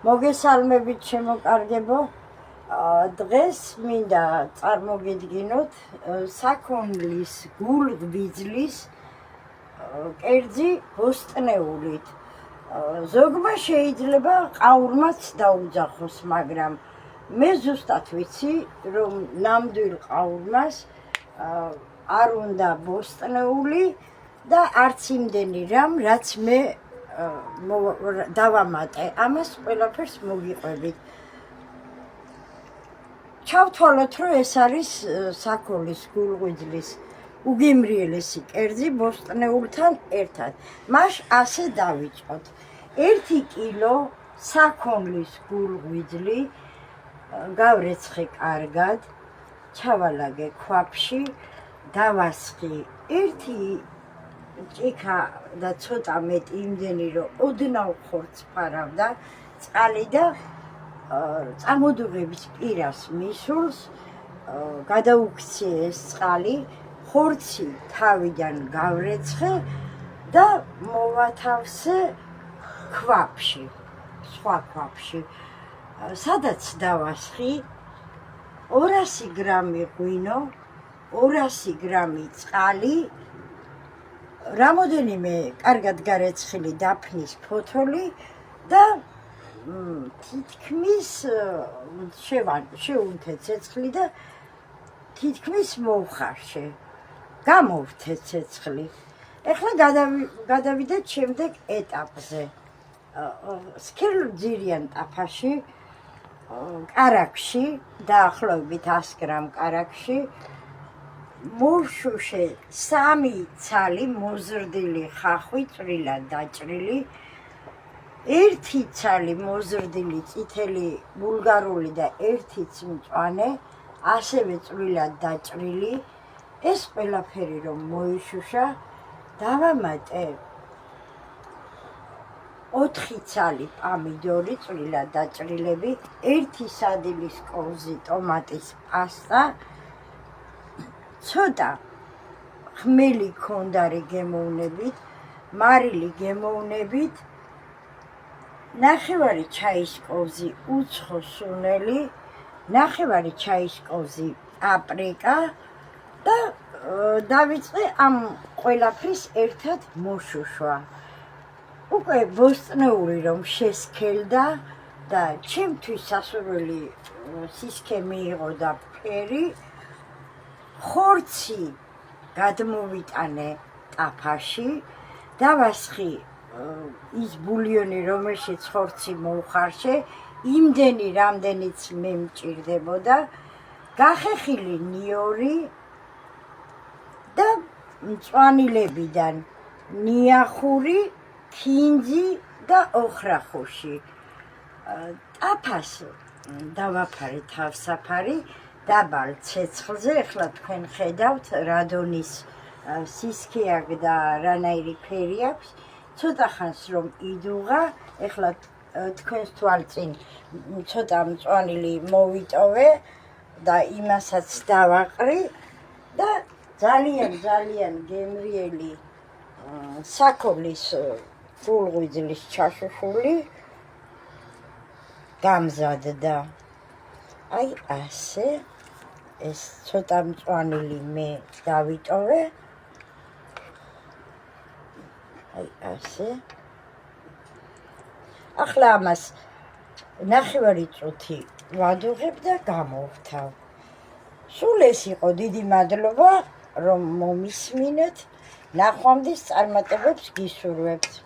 მოგესალმებით შემოკარგებო. დღეს მინდა წარმოგიდგინოთ საქონლის გულღვიძლის კერძი ბოსტნეულით. ზოგმა შეიძლება ყაურმაც დაუძახოს, მაგრამ მე ზუსტად ვიცი, რომ ნამდვილ ყაურმას არ უნდა ბოსტნეული და არც იმდენი რამ, რაც მე დავამატე. ამას ყველაფერს მოგიყვებით. ჩავთვალოთ, რომ ეს არის საქონლის გულღვიძლის უგემრიელესი კერძი ბოსტნეულთან ერთად. მას ასე დავიწყოთ. 1 კილო საქონლის გულღვიძლი გავრეცხე კარგად, ჩავალაგე ქვაფში, დავასხი 1 ჭიქა და ცოტა მეტი, იმდენი რომ ოდნავ ხორცს ფარავდა წყალი და წამოდუღების პირას მისულს გადაუქცე ეს წყალი, ხორცი თავიდან გავრეცხე და მოვათავსე ქვაფში, სხვა ქვაფში, სადაც დავასხი 200 გრამი ღვინო, 200 გრამი წყალი, რამოდენიმე კარგად გარეცხილი დაფნის ფოთოლი და თითქმის შევუნთე ცეცხლი და თითქმის მოვხარშე, გამოვთე ცეცხლი. ეხლა გადავიდეთ შემდეგ ეტაპზე. სქელმძირიან ტაფაში, კარაქში, დაახლოებით 100 გრამ კარაქში, მოვშუშე 3 ცალი მოზრდილი ხახვი, წვრილად დაჭრილი, 1 ცალი მოზრდილი წითელი ბულგარული და 1 მწვანე, ასევე წვრილად დაჭრილი. ეს ყველაფერი რომ მოიშუშა, დავამატე 4 ცალი პამიდორი, წვრილად დაჭრილები, 1 სადილის კოვზი ტომატის პასტა, ცოტა ხმელი ქონდარი გემოვნებით, მარილი გემოვნებით, ნახევარი ჩაის კოვზი უცხო სუნელი, ნახევარი ჩაის კოვზი პაპრიკა და დავიწყე ამ ყველაფრის ერთად მოშუშვა. უკვე ბოსტნეული რომ შესქელდა და ჩემთვის სასურველი სისქე მიიღო და ფერი, ხორცი გადმოვიტანე ტაფაში, დავასხი ის ბულიონი, რომელშიც ხორცი მოვხარშე, იმდენი, რამდენიც მე მჭირდებოდა, გახეხილი ნიორი და მწვანილებიდან ნიახური, ქინძი და ოხრახუში. ტაფას დავაფარე თავსაფარი დაბალ ცეცხლზე. ეხლა თქვენ ხედავთ რა დონის სისქე აქვს და რანაირი ფერი აქვს. ცოტა ხანს რომ იდუღა, ეხლა თქვენს თვალწინ ცოტა მწვანილი მოვიტოვე და იმასაც დავაყრი და ძალიან გემრიელი საქონლის გულღვიძლის ჩაშუშული გამზადდა. აი ასე, ეს ცოტა მწვანილი მე დავიტოვე, აი ასე. ახლა ამას ნახევარი წუთი ვადუღებ და გამოვთავ. სულ ეს იყო, დიდი მადლობა რომ მომისმინეთ. ნახვამდის წარმატებებს გისურვებთ.